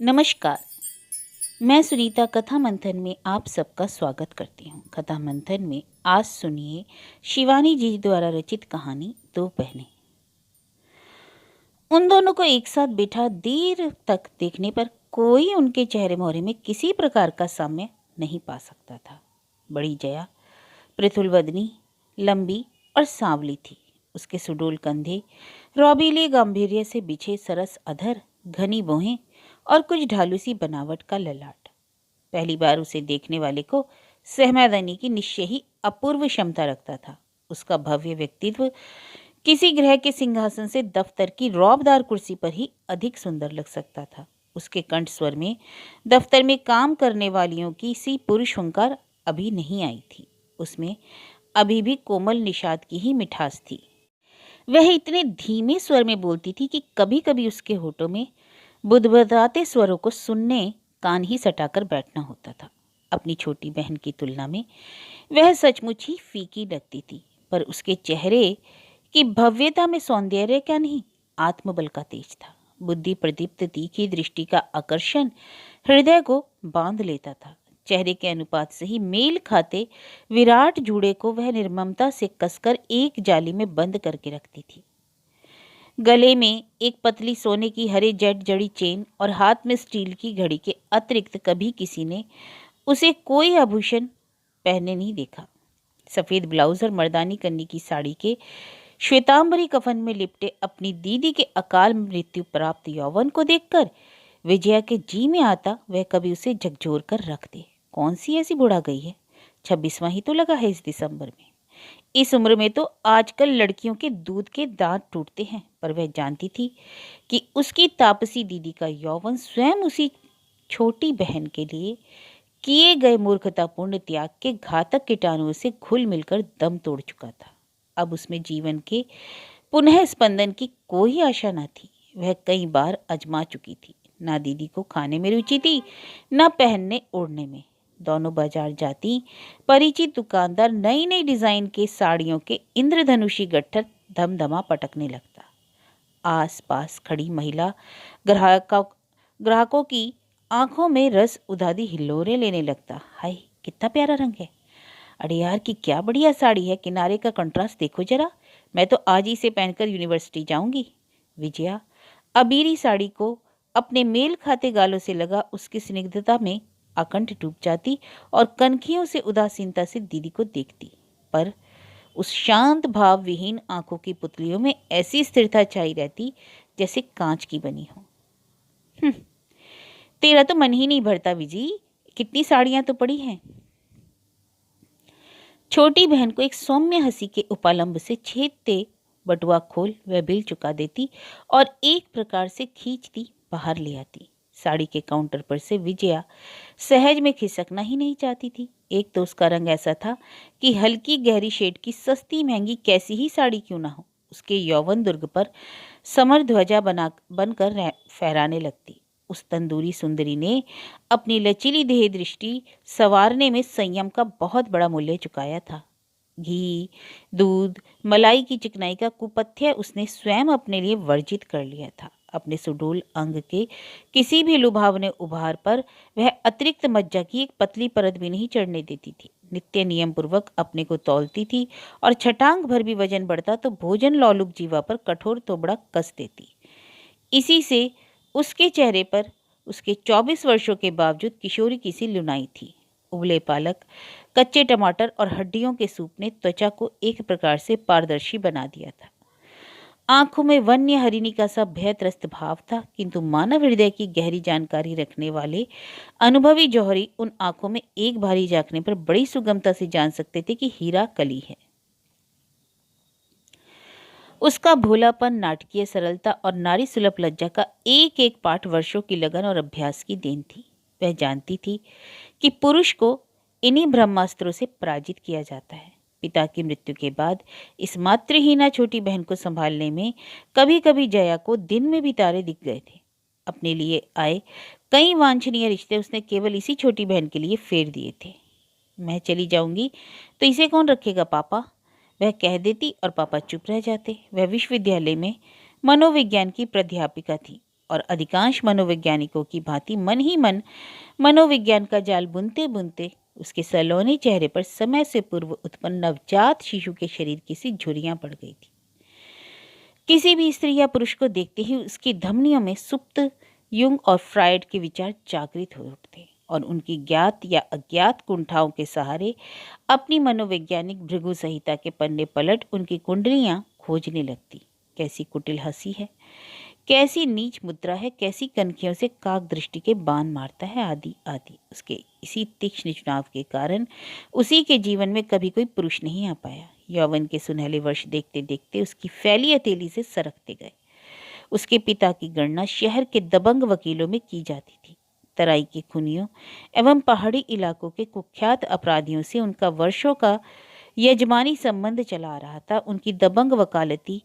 नमस्कार। मैं सुनीता कथा मंथन में आप सबका स्वागत करती हूँ। कथा मंथन में आज सुनिए शिवानी जी द्वारा रचित कहानी दो बहनें। उन दोनों को एक साथ बैठा देर तक देखने पर कोई उनके चेहरे मोहरे में किसी प्रकार का साम्य नहीं पा सकता था। बड़ी जया पृथुल वदनी, लंबी और सांवली थी। उसके सुडोल कंधे, रौबीले गांभीर्य से बिछे सरस अधर, घनी भौहें और कुछ ढालूसी बनावट का ललाट पहली बार उसे देखने वाले को सहमा देने की निश्चय ही अपूर्व क्षमता रखता था। उसका भव्य व्यक्तित्व किसी ग्रह के सिंहासन से दफ्तर की रौबदार कुर्सी पर ही अधिक सुंदर लग सकता था। उसके कंठ स्वर में दफ्तर में काम करने वालियों की सी पुरुष हुंकार अभी नहीं आई थी। उसमें अभी भी कोमल निषाद की ही मिठास थी। वह इतने धीमे स्वर में बोलती थी कि कभी कभी उसके होठों में बुदबुदाते स्वरों को सुनने कान ही सटाकर बैठना होता था। अपनी छोटी बहन की तुलना में वह सचमुच ही फीकी लगती थी, पर उसके चेहरे की भव्यता में सौंदर्य क्या नहीं, आत्मबल का तेज था। बुद्धि प्रदीप्त तीखी दृष्टि का आकर्षण हृदय को बांध लेता था। चेहरे के अनुपात से ही मेल खाते विराट जूड़े को वह निर्ममता से कसकर एक जाली में बंद करके रखती थी। गले में एक पतली सोने की हरे जेट जड़ी चेन और हाथ में स्टील की घड़ी के अतिरिक्त कभी किसी ने उसे कोई आभूषण पहने नहीं देखा। सफ़ेद ब्लाउज और मर्दानी कन्नी की साड़ी के श्वेतांबरी कफन में लिपटे अपनी दीदी के अकाल मृत्यु प्राप्त यौवन को देखकर विजया के जी में आता वह कभी उसे झकझोर कर रख दे। कौन सी ऐसी बुढ़ा गई है, 26वां ही तो लगा है इस दिसंबर में। इस उम्र में तो आजकल लड़कियों के दूध के दांत टूटते हैं, पर वह जानती थी कि उसकी तापसी दीदी का यौवन स्वयं उसी छोटी बहन के लिए किए गए मूर्खतापूर्ण त्याग के घातक कीटाणुओं से घुल मिलकर दम तोड़ चुका था। अब उसमें जीवन के पुनः स्पंदन की कोई आशा न थी। वह कई बार आजमा चुकी थी। ना दीदी को खाने में रुचि थी, न पहनने ओढ़ने में। दोनों बाजार जाती, परिचित दुकानदार नई नई डिजाइन के साड़ियों के इंद्रधनुषी गट्ठर धमधमा पटकने लगता। आस पास खड़ी महिला ग्राहकों की आंखों में रस उदादी हिलोरे लेने लगता। हाय कितना प्यारा रंग है, अरे यार की क्या बढ़िया साड़ी है, किनारे का कंट्रास्ट देखो जरा, मैं तो आज ही इसे पहनकर यूनिवर्सिटी जाऊंगी। विजया अबीरी साड़ी को अपने मेल खाते गालों से लगा उसकी स्निग्धता में आकंठ डूब जाती और कनखियों से उदासीनता से दीदी को देखती, पर उस शांत भाव विहीन आंखों की पुतलियों में ऐसी स्थिरता छाई रहती जैसे कांच की बनी हो। तेरा तो मन ही नहीं भरता विजी, कितनी साड़ियां तो पड़ी हैं। छोटी बहन को एक सौम्य हंसी के उपालंब से छेदते बटुआ खोल वह बिल चुका देती और एक प्रकार से खींचती बाहर ले आती। साड़ी के काउंटर पर से विजया सहज में खिसकना ही नहीं चाहती थी। एक तो उसका रंग ऐसा था कि हल्की गहरी शेड की सस्ती महंगी कैसी ही साड़ी क्यों ना हो, उसके यौवन दुर्ग पर समर ध्वजा बनकर फहराने लगती। उस तंदूरी सुंदरी ने अपनी लचीली देह दृष्टि संवारने में संयम का बहुत बड़ा मूल्य चुकाया था। घी, दूध, मलाई की चिकनाई का कुपथ्य उसने स्वयं अपने लिए वर्जित कर लिया था। अपने सुडोल अंग के किसी भी लुभावने उभार पर वह अतिरिक्त मज्जा की एक पतली परत भी नहीं चढ़ने देती थी। नित्य नियम पूर्वक अपने को तौलती थी और छटांग भर भी वजन बढ़ता तो भोजन लौलुक जीवा पर कठोर तोबड़ा कस देती। इसी से उसके चेहरे पर उसके 24 वर्षों के बावजूद किशोरी की सी लुनाई थी। उबले पालक, कच्चे टमाटर और हड्डियों के सूप ने त्वचा को एक प्रकार से पारदर्शी बना दिया था। आंखों में वन्य हरिणी का सा भयत्रस्त भाव था, किंतु मानव हृदय की गहरी जानकारी रखने वाले अनुभवी जौहरी उन आंखों में एक बारी झांकने पर बड़ी सुगमता से जान सकते थे कि हीरा कली है। उसका भोलापन, नाटकीय सरलता और नारी सुलभ लज्जा का एक एक पाठ वर्षों की लगन और अभ्यास की देन थी। वह जानती थी कि पुरुष को इन्हीं ब्रह्मास्त्रों से पराजित किया जाता है। पिता की मृत्यु के बाद इस मातृहीना छोटी बहन को संभालने में कभी कभी जया को दिन में भी तारे दिख गए थे। अपने लिए आए कई वांछनीय रिश्ते उसने केवल इसी छोटी बहन के लिए फेर दिए थे। मैं चली जाऊंगी तो इसे कौन रखेगा पापा, वह कह देती और पापा चुप रह जाते। वह विश्वविद्यालय में मनोविज्ञान की प्राध्यापिका थी। और अधिकांश मनोवैज्ञानिकों की भांति मन ही मन मनोविज्ञान का जाल बुनते बुनते उसके सलोने चेहरे पर समय से पूर्व उत्पन्न नवजात शिशु के शरीर की सी झुर्रियां पड़ गई थी। किसी भी स्त्री या पुरुष को देखते ही उसकी धमनियों में सुप्त युंग और फ्रायड के विचार जागृत हो उठते और उनकी ज्ञात या अज्ञात कुंठाओं के सहारे अपनी मनोवैज्ञानिक भृगु संहिता के पन्ने पलट उनकी कुंडलियां खोजने लगती। कैसी कुटिल हंसी है, कैसी नीच मुद्रा है, कैसी कनखियों से काक दृष्टि के बाण मारता है, आदि आदि। उसके इसी तीक्ष्ण चुनाव के कारण उसी के जीवन में कभी कोई पुरुष नहीं आ पाया। यौवन के सुनहले वर्ष देखते देखते उसकी फैली हथेली से सरकते गए। उसके पिता की गणना शहर के दबंग वकीलों में की जाती थी। तराई के खूनियों एवं पहाड़ी इलाकों के कुख्यात अपराधियों से उनका वर्षों का यजमानी संबंध चला आ रहा था। उनकी दबंग वकालती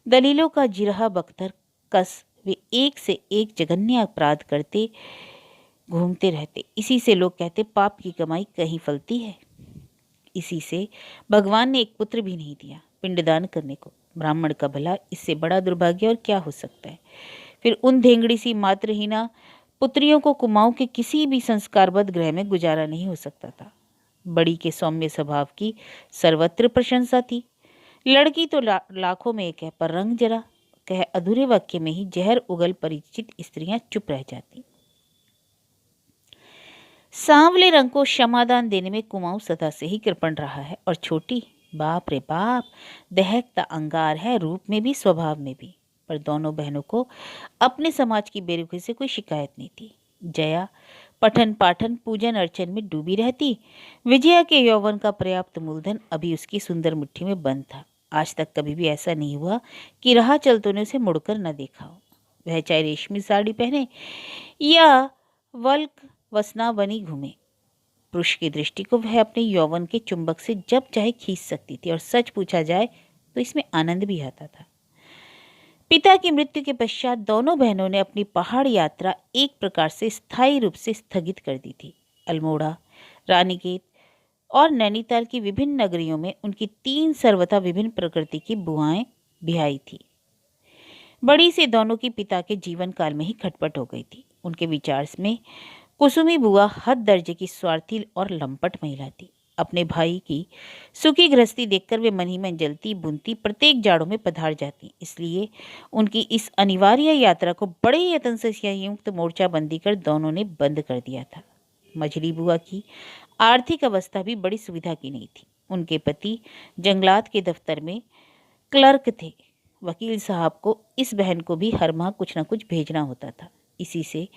दलीलों का जिरहा बख्तर कस वे एक से एक जघन्य अपराध करते घूमते रहते। इसी से लोग कहते पाप की कमाई कहीं फलती है। इसी से भगवान ने एक पुत्र भी नहीं दिया पिंडदान करने को। ब्राह्मण का भला इससे बड़ा दुर्भाग्य और क्या हो सकता है। फिर उन धेंगड़ी सी मातृहीना पुत्रियों को कुमाऊं के किसी भी संस्कारबद्ध गृह में गुजारा नहीं हो सकता था। बड़ी के सौम्य स्वभाव की सर्वत्र प्रशंसा थी। लड़की तो लाखों में एक है, पर रंग जरा कह अधूरे वाक्य में ही जहर उगल परिचित स्त्रियां चुप रह जाती। सांवले रंग को क्षमादान देने में कुमाऊं सदा से ही कृपण रहा है। और छोटी, बाप रे बाप, दहकता अंगार है, रूप में भी स्वभाव में भी। पर दोनों बहनों को अपने समाज की बेरुखी से कोई शिकायत नहीं थी। जया पठन पाठन पूजन अर्चन में डूबी रहती। विजया के यौवन का पर्याप्त मूलधन अभी उसकी सुंदर मुट्ठी में बंद था। आज तक कभी भी ऐसा नहीं हुआ कि राह चलतों ने उसे मुड़कर न देखा हो। वह चाहे रेशमी साड़ी पहने या वल्क वसना बनी घूमे, पुरुष की दृष्टि को वह अपने यौवन के चुंबक से जब चाहे खींच सकती थी। और सच पूछा जाए तो इसमें आनंद भी आता था। पिता की मृत्यु के पश्चात दोनों बहनों ने अपनी पहाड़ यात्रा एक प्रकार से स्थायी रूप से स्थगित कर दी थी। अल्मोड़ा, रानीखेत और नैनीताल की विभिन्न नगरियों में उनकी 3 सर्वथा विभिन्न प्रकृति की बुआएं बिहाई थी। बड़ी से दोनों की पिता के जीवन काल में ही खटपट हो गई थी। उनके विचार में कुसुमी बुआ हद दर्जे की स्वार्थी और लंपट महिला थी। अपने भाई की सुखी गृहस्थी देखकर वे मन ही मन जलती बुनती प्रत्येक जाड़ों में पधार जाती। इसलिए उनकी इस अनिवार्य यात्रा को बड़े यत्न से संयुक्त मोर्चाबंदी कर दोनों ने बंद कर दिया था। मझली बुआ की आर्थिक अवस्था भी बड़ी सुविधा की नहीं थी। उनके पति जंगलात के दफ्तर में क्लर्क थे। वकील साहब को इस बहन को भी हर माह कुछ न कुछ भेजना होता था। इसी से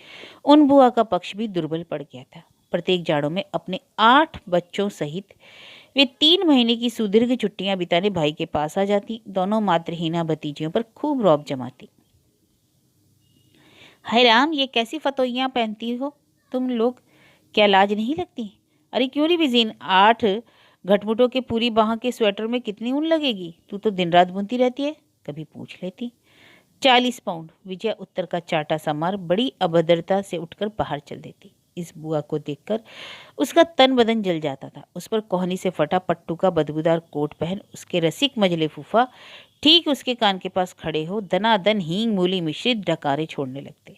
उन बुआ का पक्ष भी दुर्बल पड़ गया था। प्रत्येक जाड़ों में अपने 8 बच्चों सहित वे 3 महीने की सुदीर्घ छुट्टियां बिताने भाई के पास आ जाती। दोनों मातृहीना भतीजियों पर खूब रौब जमाती। हाय राम, ये कैसी फतोइयां पहनती हो तुम लोग, क्या लाज नहीं लगती? अरे क्यों री बिजीन, 8 घटमुटों के पूरी बाह के स्वेटर में कितनी ऊन लगेगी? तू तो दिन रात बुनती रहती है, कभी पूछ लेती। 40 पाउंड। विजया उत्तर का चाटा सा मार बड़ी अभद्रता से उठकर बाहर चल देती। इस बुआ को देखकर उसका तन बदन जल जाता था। उस पर कोहनी से फटा पट्टू का बदबूदार कोट पहन उसके रसिक मजले फूफा ठीक उसके कान के पास खड़े हो दनादन हींग मूली मिश्रित डकारे छोड़ने लगते।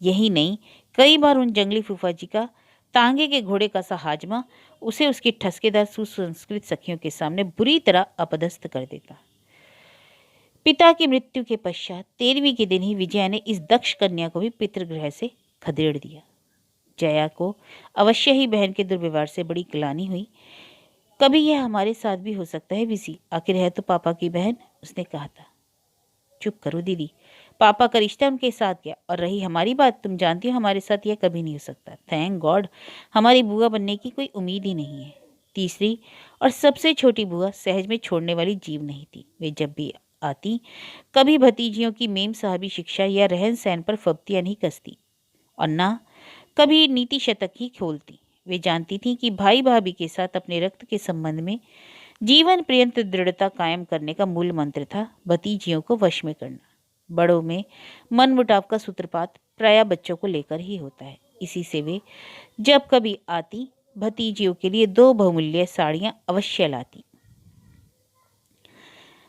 यही नहीं, कई बार उन जंगली फूफा जी का तांगे के घोड़े का सा हाजमा उसे उसकी ठसकेदार सुसंस्कृत सखियों के सामने बुरी तरह अपदस्थ कर देता। पिता की मृत्यु के पश्चात 13वीं के दिन ही विजया ने इस दक्ष कन्या को भी पितृगृह से खदेड़ दिया। जया को अवश्य ही बहन के दुर्व्यवहार से बड़ी ग्लानि हुई। कभी यह हमारे साथ भी हो सकता है विसी, आखिर है तो पापा की बहन, उसने कहा था। चुप करो दीदी, पापा का रिश्ता उनके साथ गया। और रही हमारी बात, तुम जानती हो हमारे साथ यह कभी नहीं हो सकता। थैंक गॉड, हमारी बुआ बनने की कोई उम्मीद ही नहीं है। तीसरी और सबसे छोटी बुआ सहज में छोड़ने वाली जीव नहीं थी। वे जब भी आती कभी भतीजियों की मेम साहबी शिक्षा या रहन सहन पर फब्तियां नहीं कसती और ना कभी नीति शतक ही खोलती। वे जानती थीं कि भाई भाभी के साथ अपने रक्त के संबंध में जीवन पर्यंत दृढ़ता कायम करने का मूल मंत्र था भतीजियों को वश में करना। बड़ों में मनमुटाव का सूत्रपात प्रायः बच्चों को लेकर ही होता है। इसी से वे जब कभी आती भतीजियों के लिए 2 बहुमूल्य साड़ियां अवश्य लाती।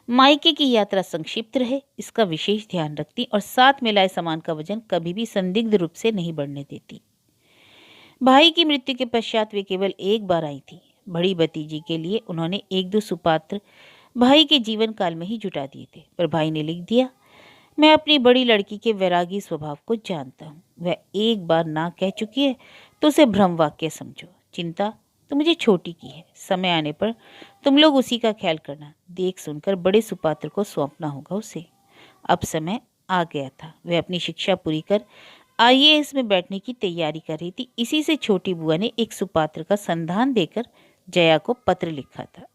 मायके की यात्रा संक्षिप्त रहे, इसका विशेष ध्यान रखती और साथ में लाए सामान का वजन कभी भी संदिग्ध रूप से नहीं बढ़ने देती। भाई की मृत्यु के पश्चात वे केवल एक बार आई थी। बड़ी भतीजी के लिए उन्होंने एक दो सुपात्र भाई के जीवन काल में ही जुटा दिए थे, पर भाई ने लिख दिया, मैं अपनी बड़ी लड़की के वैरागी स्वभाव को जानता हूँ। वह एक बार ना कह चुकी है तो उसे भ्रम वाक्य समझो। चिंता तो मुझे छोटी की है, समय आने पर तुम लोग उसी का ख्याल करना। देख सुनकर बड़े सुपात्र को सौंपना होगा उसे। अब समय आ गया था। वह अपनी शिक्षा पूरी कर आईएएस में बैठने की तैयारी कर रही थी। इसी से छोटी बुआ ने एक सुपात्र का संधान देकर जया को पत्र लिखा था।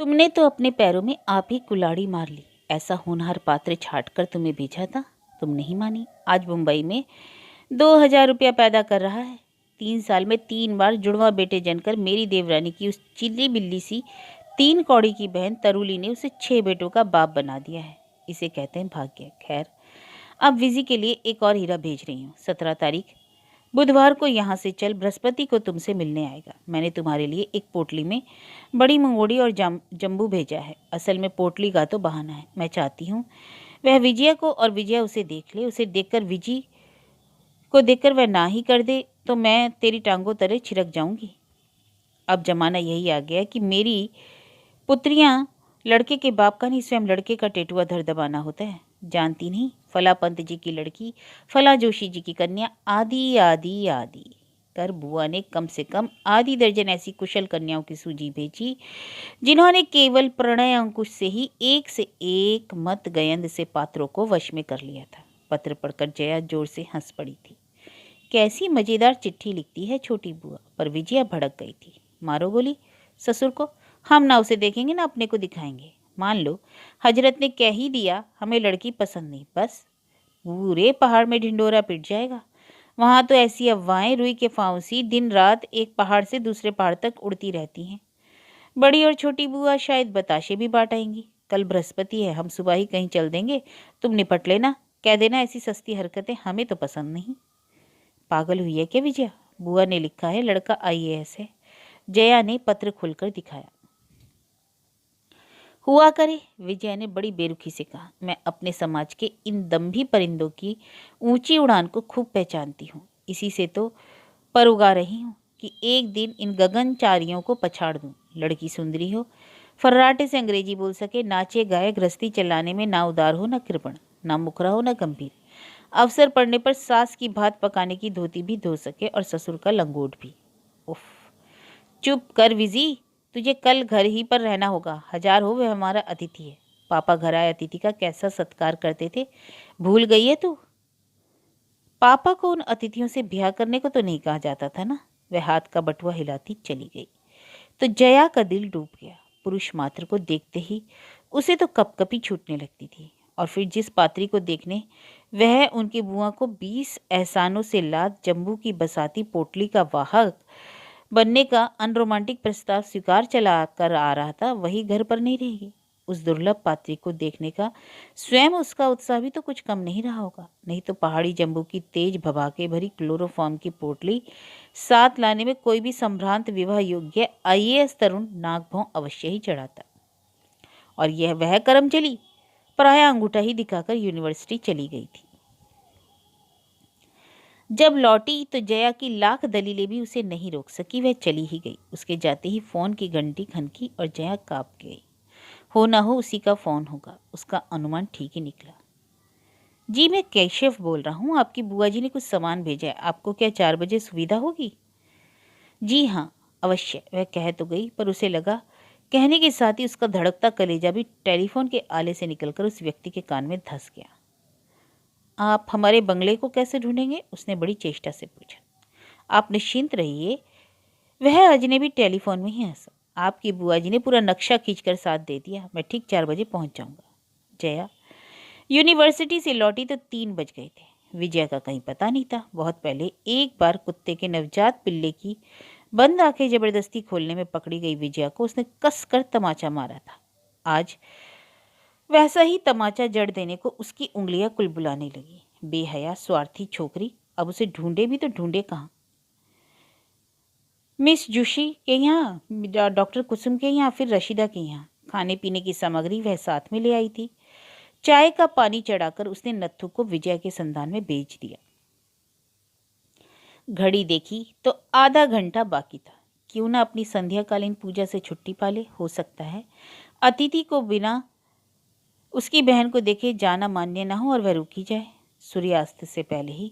तुमने तो अपने पैरों में आप ही कुल्हाड़ी मार ली। ऐसा होनहार पात्र छाट कर तुम्हें भेजा था, तुम नहीं मानी। आज मुंबई में 2,000 रुपया पैदा कर रहा है। 3 साल में 3 बार जुड़वा बेटे जनकर मेरी देवरानी की उस चिल्ली बिल्ली सी 3 कौड़ी की बहन तरुली ने उसे 6 बेटों का बाप बना दिया है। इसे कहते हैं भाग्य। खैर, अब विजी के लिए एक और हीरा भेज रही हूँ। 17 तारीख बुधवार को यहाँ से चल, बृहस्पति को तुमसे मिलने आएगा। मैंने तुम्हारे लिए एक पोटली में बड़ी मंगोड़ी और जम्बू भेजा है। असल में पोटली का तो बहाना है। मैं चाहती हूँ वह विजया को और विजया उसे देख ले। उसे देखकर विजी को देखकर वह ना ही कर दे तो मैं तेरी टांगों तरह छिड़क जाऊंगी। अब जमाना यही आ गया कि मेरी पुत्रियां लड़के के बाप का नहीं, स्वयं लड़के का टेटुआ धर दबाना होता है। जानती नहीं, फला पंत जी की लड़की, फला जोशी जी की कन्या, आदि आदि आदि कर बुआ ने कम से कम आधी दर्जन ऐसी कुशल कन्याओं की सूची भेजी जिन्होंने केवल प्रणय अंकुश से ही एक से एक मत गयंद से पात्रों को वश में कर लिया था। पत्र पढ़कर जया जोर से हंस पड़ी थी। कैसी मजेदार चिट्ठी लिखती है छोटी बुआ। पर विजया भड़क गई थी। मारो गोली ससुर को, हम ना उसे देखेंगे ना अपने को दिखाएंगे। मान लो हजरत ने कह ही दिया हमें लड़की पसंद नहीं, बस पूरे पहाड़ में ढिंडोरा पिट जाएगा। वहां तो ऐसी अफवाहें रुई के फांसी दिन रात एक पहाड़ से दूसरे पहाड़ तक उड़ती रहती हैं। बड़ी और छोटी बुआ शायद बताशे भी बांट आएंगी। कल बृहस्पति है, हम सुबह ही कहीं चल देंगे, तुम निपट लेना। कह देना ऐसी सस्ती हरकतें हमें तो पसंद नहीं। पागल हुई है क्या विजया? बुआ ने लिखा है लड़का आईएएस है। जया ने पत्र खोलकर दिखाया। हुआ करे, विजया ने बड़ी बेरुखी से कहा। मैं अपने समाज के इन दम्भी परिंदों की ऊंची उड़ान को खूब पहचानती हूँ। इसी से तो पर उगा रही हूँ कि एक दिन इन गगनचारियों को पछाड़ दूं। लड़की सुंदरी हो, फर्राटे से अंग्रेजी बोल सके, नाचे गाए गृहस्थी चलाने में ना उदार हो, ना कृपण, ना मुखरा हो, ना गंभीर। अवसर पड़ने पर सास की भात पकाने की धोती भी धो सके और ससुर का लंगोट भी। उफ, चुप कर विजी, तुझे कल घर ही पर रहना होगा। 1000 हो, वह हमारा अतिथि है। पापा घर आए अतिथि का कैसा सत्कार करते थे, भूल गई है तू? पापा को उन अतिथियों से ब्याह करने को तो नहीं कहा जाता था ना। वह हाथ का बटुआ हिलाती चली गई तो जया का दिल डूब गया। पुरुष मात्र को देखते ही उसे तो कपकपी छूटने लगती थी। और फिर जिस पात्री को देखने वह उनकी बुआ को 20 एहसानों से लाद जम्बू की बसाती पोटली का वाहक बनने का अनरोमांटिक प्रस्ताव स्वीकार चला कर आ रहा था, वही घर पर नहीं रहेगी। उस दुर्लभ पात्री को देखने का स्वयं उसका उत्साह भी तो कुछ कम नहीं रहा होगा। नहीं तो पहाड़ी जम्बू की तेज भभाके भरी क्लोरोफॉर्म की पोटली साथ लाने में कोई भी संभ्रांत विवाह योग्य आईएएस तरुण नाक भौं अवश्य ही चढ़ाता। और यह वह कर्म चली, पराया अंगूठा ही दिखाकर यूनिवर्सिटी चली गई थी। जब लौटी तो जया की लाख दलीलें भी उसे नहीं रोक सकी, वह चली ही गई। उसके जाते ही फोन की घंटी खनकी और जया कांप गई। हो ना हो उसी का फोन होगा। उसका अनुमान ठीक ही निकला। जी मैं केशव बोल रहा हूँ, आपकी बुआ जी ने कुछ सामान भेजा है, आपको क्या 4 बजे सुविधा होगी? जी हाँ अवश्य, वह कह तो गई, पर उसे लगा कहने के साथ ही उसका धड़कता कलेजा भी टेलीफोन के आले से निकलकर उस व्यक्ति के कान में धंस गया। आप हमारे बंगले को कैसे ढूंढेंगे? उसने बड़ी चेष्टा से पूछा। आप निश्चिंत रहिए, वह अजनबी टेलीफोन में ही हंसा। आपकी बुआ जी ने पूरा नक्शा खींचकर साथ दे दिया। मैं ठीक 4 बजे पहुंच जाऊंगा। जया यूनिवर्सिटी से लौटी तो 3 बज गए थे। विजया का कहीं पता नहीं था। बहुत पहले एक बार कुत्ते के नवजात पिल्ले की बंद आंखें जबरदस्ती खोलने में पकड़ी गई विजया को उसने कस कर तमाचा मारा था। आज वैसा ही तमाचा जड़ देने को उसकी उंगलियां कुलबुलाने लगी। बेहया स्वार्थी छोकरी, अब उसे ढूंढे भी तो ढूंढे कहाँ? मिस जोशी के यहाँ, डॉक्टर कुसुम के यहाँ, फिर रशीदा के यहाँ? खाने पीने की सामग्री वह साथ में ले आई थी। चाय का पानी चढ़ाकर उसने नत्थू को विजया के संधान में भेज दिया। घड़ी देखी तो आधा घंटा बाकी था। क्यों ना अपनी संध्याकालीन पूजा से छुट्टी पा ले। हो सकता है अतिथि को बिना उसकी बहन को देखे जाना मान्य ना हो और वह रुकी जाए। सूर्यास्त से पहले ही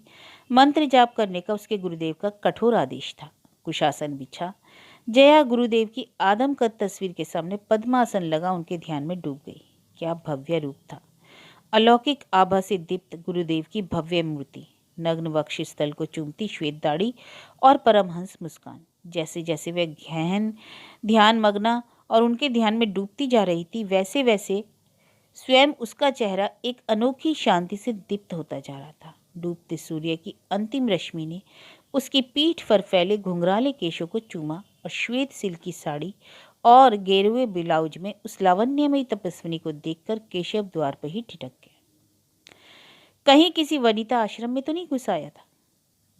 मंत्र जाप करने का उसके गुरुदेव का कठोर आदेश था। कुशासन बिछा जया गुरुदेव की आदमकद तस्वीर के सामने पद्मासन लगा उनके ध्यान में डूब गई। क्या भव्य रूप था। अलौकिक आभा से दीप्त गुरुदेव की भव्य मूर्ति, नग्न वक्षस्थल को चूमती श्वेत दाढ़ी और परमहंस मुस्कान। जैसे जैसे वह गहन ध्यान मग्ना और उनके ध्यान में डूबती जा रही थी, वैसे वैसे स्वयं उसका चेहरा एक अनोखी शांति से दीप्त होता जा रहा था। डूबते सूर्य की अंतिम रश्मि ने उसकी पीठ पर फैले घुंघराले केशों को चूमा और श्वेत सिल्क की साड़ी और गेरुए ब्लाउज में उस लावण्यमयी तपस्विनी को देखकर केशव द्वार पर ही ठिठक गया। कहीं किसी वनिता आश्रम में तो नहीं घुस आया था।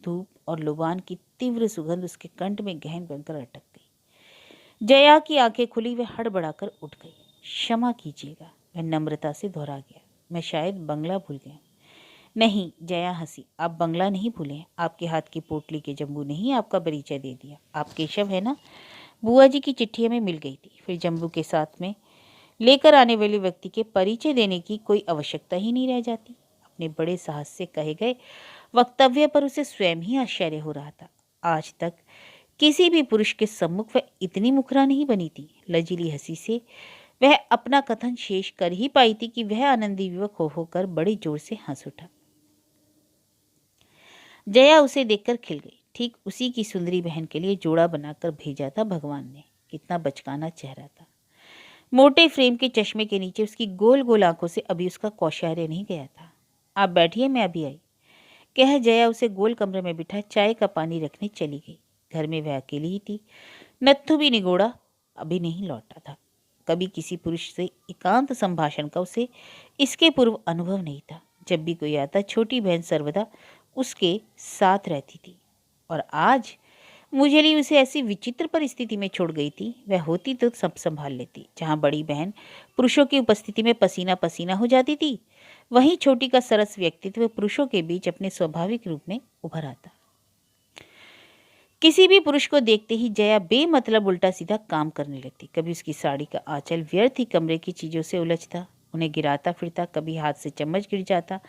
धूप और लुबान की तीव्र सुगंध उसके कंठ में गहन बनकर अटक गई। जया की आंखें खुली, वह हड़बड़ाकर उठ गई। क्षमा कीजिएगा, वह नम्रता से दोहरा गया। मैं शायद बंगला भूल गया। नहीं, जया हंसी। आप बंगला नहीं भूले। आपके हाथ की पोटली के जम्बू ने ही आपका परिचय दे दिया। आप केशव है ना? बुआ जी की चिट्ठी हमें मिल गई थी। फिर जम्बू के साथ में लेकर आने वाले व्यक्ति के परिचय देने की कोई आवश्यकता ही नहीं रह जाती। अपने बड़े साहस से कहे गए वक्तव्य पर उसे स्वयं ही आश्चर्य हो रहा था। आज तक किसी भी पुरुष के सम्मुख वह इतनी मुखरा नहीं बनी थी। लजीली हंसी से वह अपना कथन शेष कर ही पाई थी कि वह आनंदी युवक हो होकर बड़े जोर से हंस उठा। जया उसे देखकर खिल गई। ठीक उसी की सुंदरी बहन के लिए जोड़ा बनाकर भेजा था भगवान ने। कितना बचकाना चेहरा था। मोटे फ्रेम के चश्मे के नीचे उसकी गोल गोल आंखों से अभी उसका कौशर्य नहीं गया था। आप बैठिए, मैं अभी आई, कह जया उसे गोल कमरे में बिठा चाय का पानी रखने चली गई। घर में वह अकेली ही थी। नत्थु भी निगोड़ा अभी नहीं लौटा था। कभी किसी पुरुष से एकांत संभाषण का उसे इसके पूर्व अनुभव नहीं था। जब भी कोई आता, छोटी बहन सर्वदा उसके साथ रहती थी। और आज मुझे उसे ऐसी विचित्र परिस्थिति में छोड़ गई थी। वह होती तो सब संभाल लेती। जहाँ बड़ी बहन पुरुषों की उपस्थिति में पसीना पसीना हो जाती थी, वहीं छोटी का सरस व्यक्तित्व पुरुषों के बीच अपने स्वाभाविक रूप में उभर आता। किसी भी पुरुष को देखते ही जया बेमतलब उल्टा सीधा काम करने लगती। कभी उसकी साड़ी का आंचल व्यर्थ ही कमरे की चीजों से उलझता, उन्हें गिराता फिरता। कभी हाथ से चम्मच गिर जाता,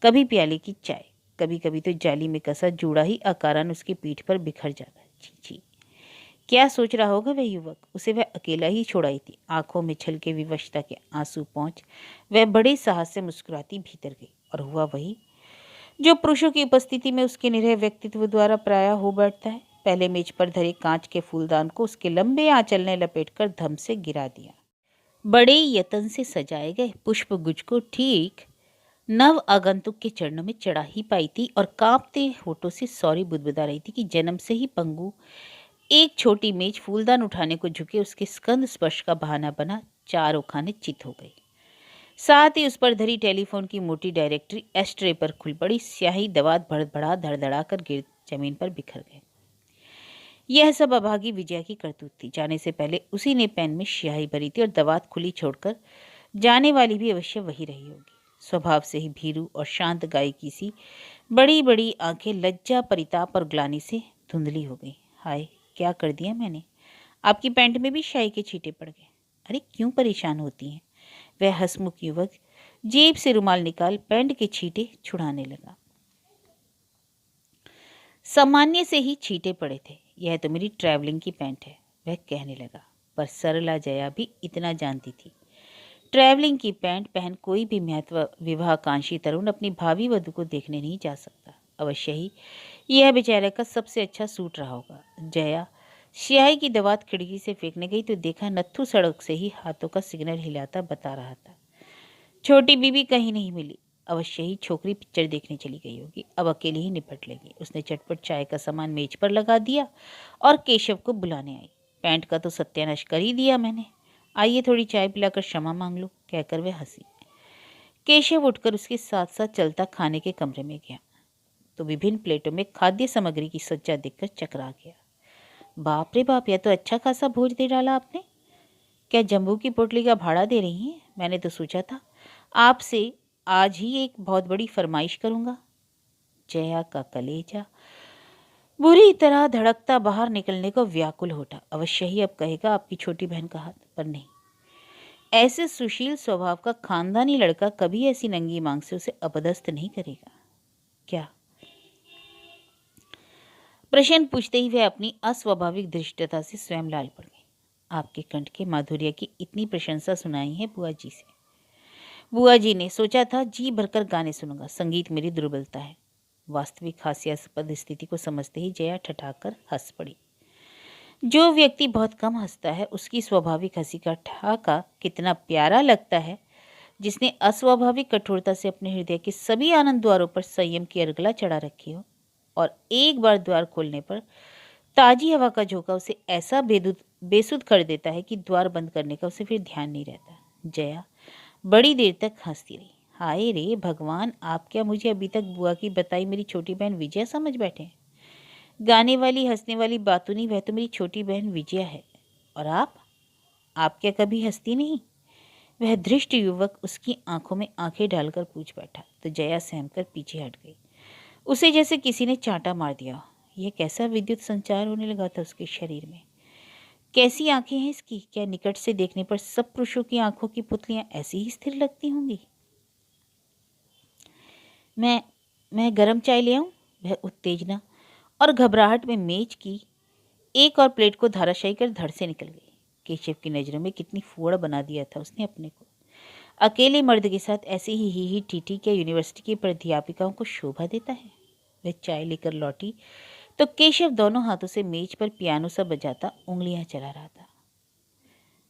कभी प्याले की चाय, कभी कभी तो जाली में कसा जूड़ा ही अकारण उसकी पीठ पर बिखर जाता। छी छी, क्या सोच रहा होगा वह युवक। उसे वह अकेला ही छोड़ाई थी। आंखों में छलके विवशता के आंसू पहुंच वह बड़े साहस से मुस्कुराती भीतर गई। और हुआ वही जो पुरुषों की उपस्थिति में उसके निरह व्यक्तित्व द्वारा प्राय हो बैठता है। पहले मेज पर धरे कांच के फूलदान को उसके लंबे आंचल ने लपेटकर धम से गिरा दिया। बड़े यत्न से सजाए गए पुष्प गुच्छ को ठीक नव आगंतुक के चरणों में चढ़ा ही पाई थी और कांपते होठों से सॉरी बुदबुदा रही थी कि जन्म से ही पंगु एक छोटी मेज फूलदान उठाने को झुके उसके स्कंद स्पर्श का बहाना बना चारों खाने चित हो गई। साथ ही उस पर धरी टेलीफोन की मोटी डायरेक्टरी एस्ट्रे पर खुल पड़ी। स्याही दवात भड़बड़ा धड़धड़ा कर गिर जमीन पर बिखर गए। यह सब अभागी विजया की करतूत थी। जाने से पहले उसी ने पेन में स्याही भरी थी और दवात खुली छोड़कर जाने वाली भी अवश्य वही रही होगी। स्वभाव से ही भीरू और शांत गायकी सी बड़ी बड़ी आंखें लज्जा परिताप और ग्लानि से धुंधली हो गई। हाय, क्या कर दिया मैंने। आपकी पैंट में भी स्याही के छींटे पड़ गए। अरे क्यों परेशान होती हैं। वह हंसमुख युवक जेब से रुमाल निकाल पैंट के छींटे छुड़ाने लगा। सामान्य से ही छींटे पड़े थे। यह तो मेरी ट्रैवलिंग की पैंट है, वह कहने लगा। पर सरला जया भी इतना जानती थी, ट्रैवलिंग की पैंट पहन कोई भी महत्व विवाहकांक्षी तरुण अपनी भावी वधू को देखने नहीं जा सकता। अवश्य ही यह बेचारे का सबसे अच्छा सूट रहा होगा। जया स्याही की दवात खिड़की से फेंकने गई तो देखा नत्थु सड़क से ही हाथों का सिग्नल हिलाता बता रहा था। छोटी बीबी कहीं नहीं मिली। अवश्य ही छोकरी पिक्चर देखने चली गई होगी। अब अकेले ही निपट लेगी। उसने चटपट चाय का सामान मेज पर लगा दिया और केशव को बुलाने आई। पैंट का तो सत्यानाश कर ही दिया मैंने, आइए थोड़ी चाय पिलाकर क्षमा मांग लो, कहकर वह हंसी। केशव उठकर उसके साथ साथ चलता खाने के कमरे में गया तो विभिन्न प्लेटों में खाद्य सामग्री की सज्जा देखकर चकरा गया। बाप रे बाप, यह तो अच्छा खासा भोज दे डाला आपने। क्या जम्बू की पोटली का भाड़ा दे रही हैं? मैंने तो सोचा था आपसे आज ही एक बहुत बड़ी फरमाइश करूंगा। जया का कलेजा बुरी तरह धड़कता बाहर निकलने को व्याकुल हो उठा। अवश्य ही अब कहेगा आपकी छोटी बहन का हाथ, पर नहीं, ऐसे सुशील स्वभाव का खानदानी लड़का कभी ऐसी नंगी मांग से उसे अपदस्थ नहीं करेगा। क्या? प्रश्न पूछते ही वह अपनी अस्वाभाविक धृष्टता से स्वयं लाल पड़ गई। आपके कंठ के माधुर्य की इतनी प्रशंसा सुनाई है बुआ जी से। बुआ जी ने सोचा था जी भरकर गाने सुनूंगा, संगीत मेरी दुर्बलता है। वास्तविक हास्यास्पद स्थिति को समझते ही जया ठठाकर हंस पड़ी। जो व्यक्ति बहुत कम हंसता है उसकी स्वाभाविक हंसी का ठहाका कितना प्यारा लगता है। जिसने अस्वाभाविक कठोरता से अपने हृदय के सभी आनंद द्वारों पर संयम की अर्गला चढ़ा रखी हो और एक बार द्वार खोलने पर ताजी हवा का झोंका उसे ऐसा बेसुध कर देता है कि द्वार बंद करने का उसे फिर ध्यान नहीं रहता। जया बड़ी देर तक हंसती रही। हाय रे भगवान, आप क्या मुझे अभी तक बुआ की बताई मेरी छोटी बहन विजया समझ बैठे हैं? गाने वाली हंसने वाली बातूनी वह तो मेरी छोटी बहन विजया है। और आप क्या कभी हंसती नहीं? वह धृष्ट युवक उसकी आंखों में आंखें डालकर पूछ बैठा तो जया सहमकर पीछे हट गई। उसे जैसे किसी ने चांटा मार दिया। यह कैसा विद्युत संचार होने लगा था उसके शरीर में। कैसी आंखें हैं इसकी? क्या निकट से देखने पर सब पुरुषों की आंखों की पुतलियां ऐसी ही स्थिर लगती होंगी? मैं गरम चाय ले आऊं? वह उत्तेजना और घबराहट में मेज की एक और प्लेट को धाराशायी कर धड़ से निकल गई। केशव की नजरों में कितनी फूड़ बना दिया था उसने अपने को। अकेले मर्द के साथ ऐसी ही टीटी क्या यूनिवर्सिटी की प्राध्यापिकाओं को शोभा देता है? वह चाय लेकर लौटी तो केशव दोनों हाथों से मेज पर पियानो सा बजाता उंगलियां चला रहा था।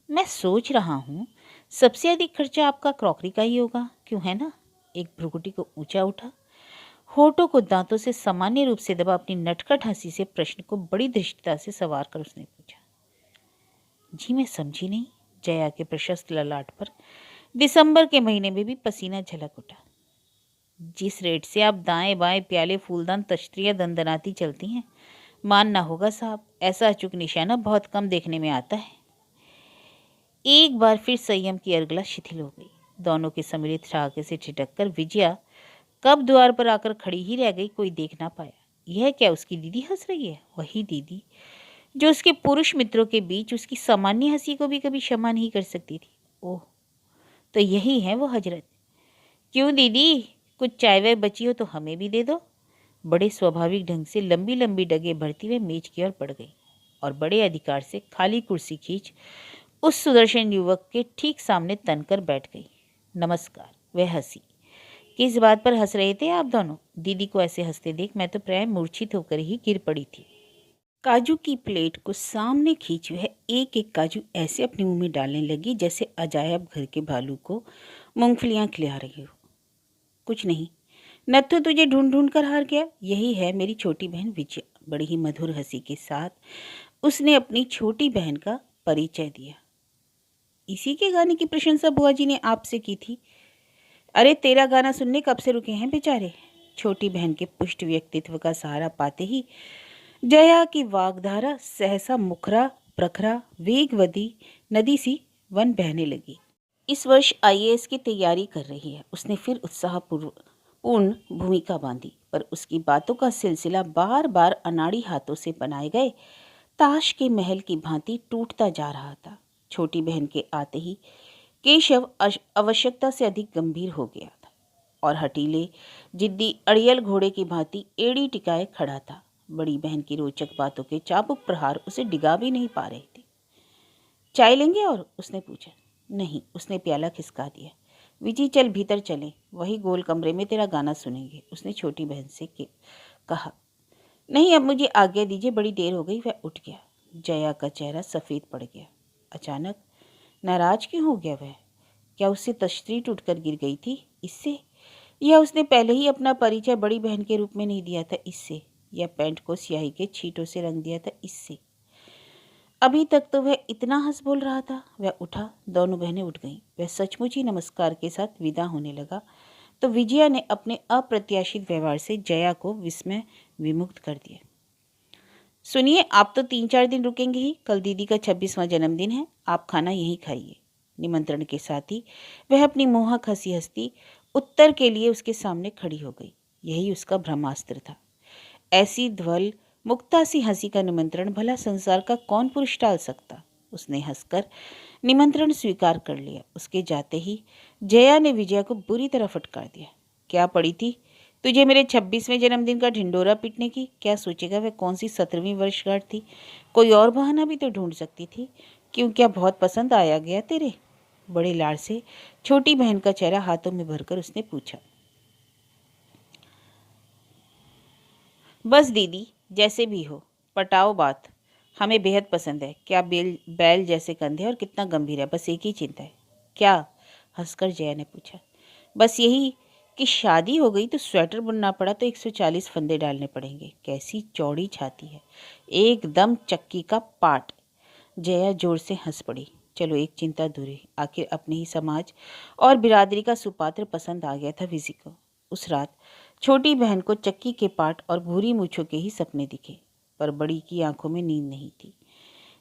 मैं सोच रहा हूँ सबसे अधिक खर्चा आपका क्रॉकरी का ही होगा, क्यों है ना? एक भ्रुकुटी को ऊंचा उठा, होठों को दांतों से सामान्य रूप से दबा अपनी नटखट हंसी से प्रश्न को बड़ी धृष्टता से सवार कर उसने पूछा। जी मैं समझी नहीं। जया के प्रशस्त ललाट पर दिसंबर के महीने में भी पसीना झलक उठा। जिस रेट से आप दाएं बाएं प्याले फूलदान तश्तरियां दंदनाती चलती हैं, मानना होगा साहब, ऐसा अचूक निशाना बहुत कम देखने में आता है। एक बार फिर संयम की अर्गला शिथिल हो गई। दोनों के सम्मिलित ठहाके से छिटककर विजया कब द्वार पर आकर खड़ी ही रह गई, कोई देख ना पाया। यह क्या उसकी दीदी हंस रही है? वही दीदी जो उसके पुरुष मित्रों के बीच उसकी सामान्य हंसी को भी कभी क्षमा नहीं कर सकती थी। ओह, तो यही है वो हजरत। क्यों दीदी, कुछ चाय वाय बची हो तो हमें भी दे दो। बड़े स्वाभाविक ढंग से लंबी लंबी डगे भरती हुए मेज की ओर बढ़ गई और बड़े अधिकार से खाली कुर्सी खींच उस सुदर्शन युवक के ठीक सामने तनकर बैठ गई। नमस्कार। वह हंसी। किस बात पर हंस रहे थे आप दोनों? दीदी को ऐसे हंसते देख मैं तो प्राय मूर्छित होकर ही गिर पड़ी थी। काजू की प्लेट को सामने खींचे है एक एक काजू ऐसे अपने मुंह में डालने लगी जैसे अजायब घर के भालू को मूंगफलियां खिला रही हो। कुछ नहीं, नत्थु तुझे ढूंढ ढूंढ कर हार गया। यही है मेरी छोटी बहन विजया। बड़ी ही मधुर हंसी के साथ उसने अपनी छोटी बहन का परिचय दिया। इसी के गाने की प्रशंसा बुआ जी ने आपसे की थी। अरे तेरा गाना सुनने कब से रुके हैं बेचारे। छोटी बहन के पुष्ट व्यक्तित्व का सहारा पाते ही जया की वागधारा सहसा मुखरा प्रखरा वेगवती नदी सी वन बहने लगी। इस वर्ष आईएएस की तैयारी कर रही है। उसने फिर उत्साहपूर्ण भूमिका बांधी, पर उसकी बातों का सिलसिला बार बार अनाड़ी हाथों से बनाए गए ताश के महल की भांति टूटता जा रहा था। छोटी बहन के आते ही केशव आवश्यकता से अधिक गंभीर हो गया था और हटीले जिद्दी अड़ियल घोड़े की भांति एड़ी टिकाए खड़ा था। बड़ी बहन की रोचक बातों के चाबुक प्रहार उसे डिगा भी नहीं पा रहे थे। चाय लेंगे और? उसने पूछा। नहीं, उसने प्याला खिसका दिया। विजी चल भीतर चले, वही गोल कमरे में तेरा गाना सुनेंगे, उसने छोटी बहन से कहा। नहीं, अब मुझे आज्ञा दीजिए, बड़ी देर हो गई। वह उठ गया। जया का चेहरा सफ़ेद पड़ गया। अचानक नाराज क्यों हो गया वह? क्या उससे तश्तरी टूटकर गिर गई थी इससे, या उसने पहले ही अपना परिचय बड़ी बहन के रूप में नहीं दिया था इससे, या पैंट को स्याही के छींटों से रंग दिया था इससे? अभी तक तो वह इतना हंस बोल रहा था। वह उठा, दोनों बहनें उठ गईं। वह सचमुच ही नमस्कार के साथ विदा होने लगा तो विजया ने अपने अप्रत्याशित व्यवहार से जया को विस्मय विमुक्त कर दिया। सुनिए, आप तो 3-4 दिन रुकेंगे ही। कल दीदी का 26वां जन्मदिन है, आप खाना यहीं खाइए। निमंत्रण के साथ ही वह अपनी मोहक हंसी हंसती उत्तर के लिए उसके सामने खड़ी हो गई। यही उसका ब्रह्मास्त्र था। ऐसी ध्वल मुक्ता सी हंसी का निमंत्रण भला संसार का कौन पुरुष टाल सकता। उसने हंसकर निमंत्रण स्वीकार कर लिया। उसके जाते ही जया ने विजया को बुरी तरह फटकार दिया। क्या पड़ी थी तुझे मेरे 26वें जन्मदिन का ढिंडोरा पीटने की? क्या सोचेगा वह कौन सी 17वीं वर्षगांठ थी? कोई और बहाना भी तो ढूंढ सकती थी। क्यों, क्या बहुत पसंद आया गया तेरे? बड़े लाड़ से छोटी बहन का चेहरा हाथों में भरकर उसने पूछा। बस दीदी, जैसे भी हो, पटाओ बात। हमें बेहद पसंद है। क्या बैल जैसे कंधे और कितना गंभीर है, बस एक ही चिंता है। क्या? हंसकर जया ने पूछा। बस यही कि शादी हो गई तो स्वेटर बुनना पड़ा तो 140 फंदे डालने पड़ेंगे। कैसी चौड़ी छाती है, एकदम चक्की का पाट। जया जोर से हंस पड़ी। चलो एक चिंता दूर है, आखिर अपने ही समाज और बिरादरी का सुपात्र पसंद आ गया था विजी को। उस रात छोटी बहन को चक्की के पाट और भूरी मूछों के ही सपने दिखे, पर बड़ी की आंखों में नींद नहीं थी।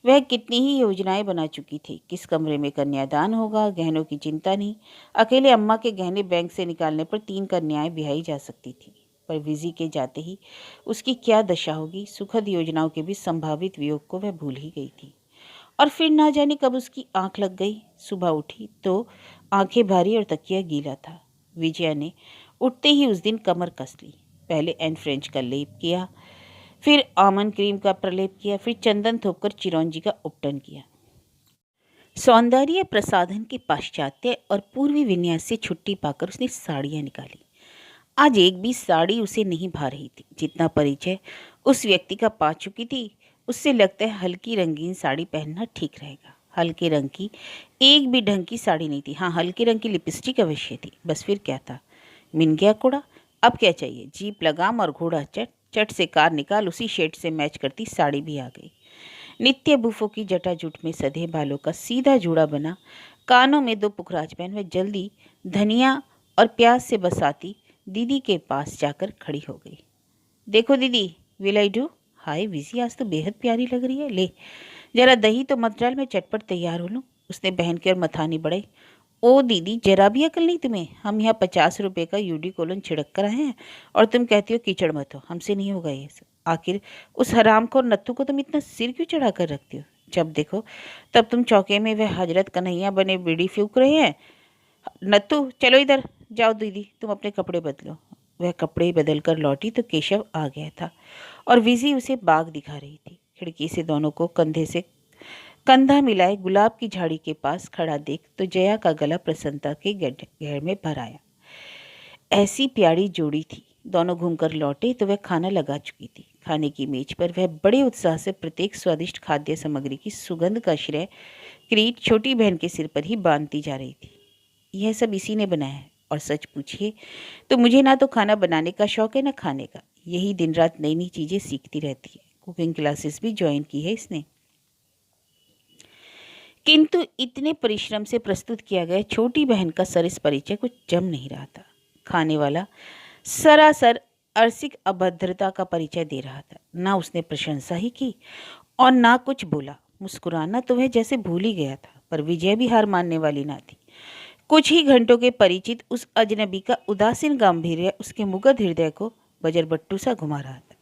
वह कितनी ही योजनाएं बना चुकी थी। किस कमरे में कन्यादान होगा, गहनों की चिंता नहीं। अकेले अम्मा के गहने बैंक से निकालने पर 3 कन्याएं ब्याही जा सकती थी। पर विजी के जाते ही उसकी क्या दशा होगी। सुखद योजनाओं के भी संभावित वियोग को वह भूल ही गई थी। और फिर ना जाने कब उसकी आंख लग गई। सुबह उठी तो आंखें भारी और तकिया गीला था। विजया ने उठते ही उस दिन कमर कस ली। पहले एन फ्रेंच का लेप किया, फिर आमंड क्रीम का प्रलेप किया, फिर चंदन थोपकर चिरौंजी का उपटन किया। सौंदर्य प्रसाधन के पाश्चात्य और पूर्वी विन्यास से छुट्टी पाकर उसने साड़ियां निकाली। आज एक भी साड़ी उसे नहीं भा रही थी। जितना परिचय उस व्यक्ति का पा चुकी थी, उससे लगता है हल्की रंगीन साड़ी पहनना ठीक रहेगा। हल्के रंग की एक भी ढंग की साड़ी नहीं थी। हाँ, हल्के रंग की लिपस्टिक अवश्य थी। बस फिर क्या था, मिन गया कोड़ा। अब क्या चाहिए? जीप लगाम और घोड़ा चट चट से कार निकाल, उसी शेड से मैच करती साड़ी भी आ गई। नित्य बुफों की जटाजूट में सधे बालों का सीधा जूड़ा बना, कानों में 2 पुखराज पहन वह जल्दी धनिया और प्याज से बसाती दीदी के पास जाकर खड़ी हो गई। देखो दीदी, विल आई डू? हाय विजी, आज तो बेहद प्यारी लग रही है। ले जरा दही तो मत डाल, मैं चटपट तैयार हो लूँ। उसने बहन की ओर मथानी बढ़ाई। ओ दीदी, जरा भी अकल नहीं तुम्हें? हम यहाँ 50 रुपए का यूडी कोलन छिड़क कर आए हैं और तुम कहती हो कीचड़ मत हो। हमसे नहीं होगा ये सब। आखिर उस हरामखोर नत्थू को तुम इतना सिर क्यों चढ़ा कर रखती हो? जब देखो तब तुम चौके में वह हजरत कन्हैया बने बीड़ी फूंक रहे हैं। नत्थू चलो इधर, जाओ दीदी तुम अपने कपड़े बदलो। वह कपड़े बदल कर लौटी तो केशव आ गया था और विजी उसे बाग दिखा रही थी। खिड़की से दोनों को कंधे से कंधा मिलाए गुलाब की झाड़ी के पास खड़ा देख तो जया का गला प्रसन्नता के गहर में भर आया। ऐसी प्यारी जोड़ी थी। दोनों घूमकर लौटे तो वह खाना लगा चुकी थी। खाने की मेज पर वह बड़े उत्साह से प्रत्येक स्वादिष्ट खाद्य सामग्री की सुगंध का श्रेय किरीट छोटी बहन के सिर पर ही बांधती जा रही थी। यह सब इसी ने बनाया है। और सच पूछिए तो मुझे ना तो खाना बनाने का शौक है ना खाने का। यही दिन रात नई नई चीज़ें सीखती रहती है। कुकिंग क्लासेस भी ज्वाइन की है इसने। किंतु इतने परिश्रम से प्रस्तुत किया गया छोटी बहन का सरिस परिचय कुछ जम नहीं रहा था। खाने वाला सरासर अरसिक अभद्रता का परिचय दे रहा था। ना उसने प्रशंसा ही की और ना कुछ बोला। मुस्कुराना तो वह जैसे भूल ही गया था। पर विजय भी हार मानने वाली ना थी। कुछ ही घंटों के परिचित उस अजनबी का उदासीन गांभीर्य उसके मुग्ध हृदय को बजरबट्टू सा घुमा रहा था।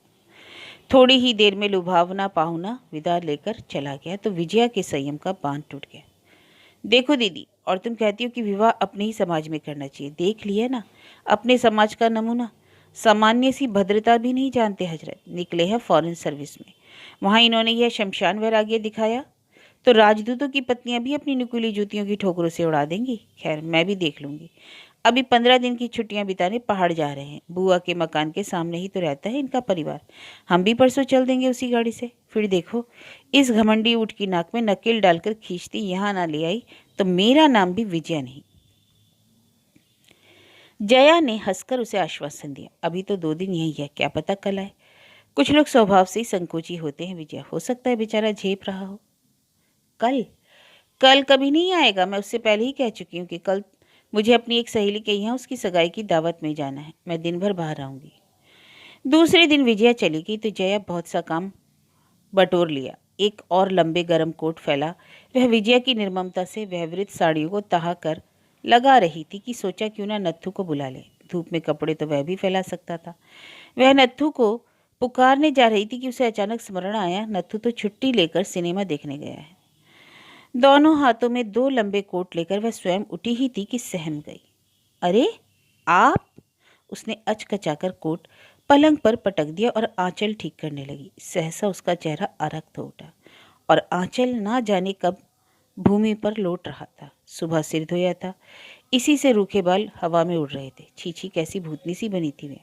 थोड़ी ही देर में लुभावना पाहुना विदा लेकर चला गया तो विजया के संयम का बांध टूट गया। देखो दीदी, और तुम कहती हो कि विवाह अपने ही समाज में करना चाहिए। देख लिया ना अपने समाज का नमूना। सामान्य सी भद्रता भी नहीं जानते हजरत। निकले हैं फॉरेन सर्विस में, वहाँ इन्होंने यह शमशान वैराग्य दिखाया तो राजदूतों की पत्नियां भी अपनी नुकीली जूतियों की ठोकरों से उड़ा देंगी। खैर मैं भी देख लूँगी। अभी 15 दिन की छुट्टियां बिताने पहाड़ जा रहे हैं। बुआ के मकान के सामने ही तो रहता है इनका परिवार। हम भी परसों चल देंगे उसी गाड़ी से। फिर देखो इस घमंडी ऊँट की नाक में नकेल डालकर खींचती यहाँ ना ले आई तो मेरा नाम भी विजया नहीं। जया ने हंसकर उसे आश्वासन दिया। अभी तो 2 दिन यही है, क्या पता कल आए। कुछ लोग स्वभाव से ही संकोची होते हैं विजया। हो सकता है बेचारा झेप रहा हो। कल कल कभी नहीं आएगा। मैं उससे पहले ही कह चुकी हूँ कि कल मुझे अपनी एक सहेली के यहाँ उसकी सगाई की दावत में जाना है। मैं दिन भर बाहर आऊँगी। दूसरे दिन विजया चली गई तो जया बहुत सा काम बटोर लिया। एक और लंबे गरम कोट फैला। वह विजया की निर्ममता से व्यवहारित साड़ियों को तहा कर लगा रही थी कि सोचा क्यों ना नत्थू को बुला ले। धूप में कपड़े तो वह भी फैला सकता था। वह नत्थू को पुकारने जा रही थी कि उसे अचानक स्मरण आया, नत्थू तो छुट्टी लेकर सिनेमा देखने गया है। दोनों हाथों में 2 लंबे कोट लेकर वह स्वयं उठी ही थी कि सहम गई। अरे आप! उसने अचकचाकर कोट पलंग पर पटक दिया और आंचल ठीक करने लगी। सहसा उसका चेहरा आरक्त हो उठा और आंचल ना जाने कब भूमि पर लौट रहा था। सुबह सिर धोया था, इसी से रूखे बाल हवा में उड़ रहे थे। छी कैसी भूतनी सी बनी थी वे।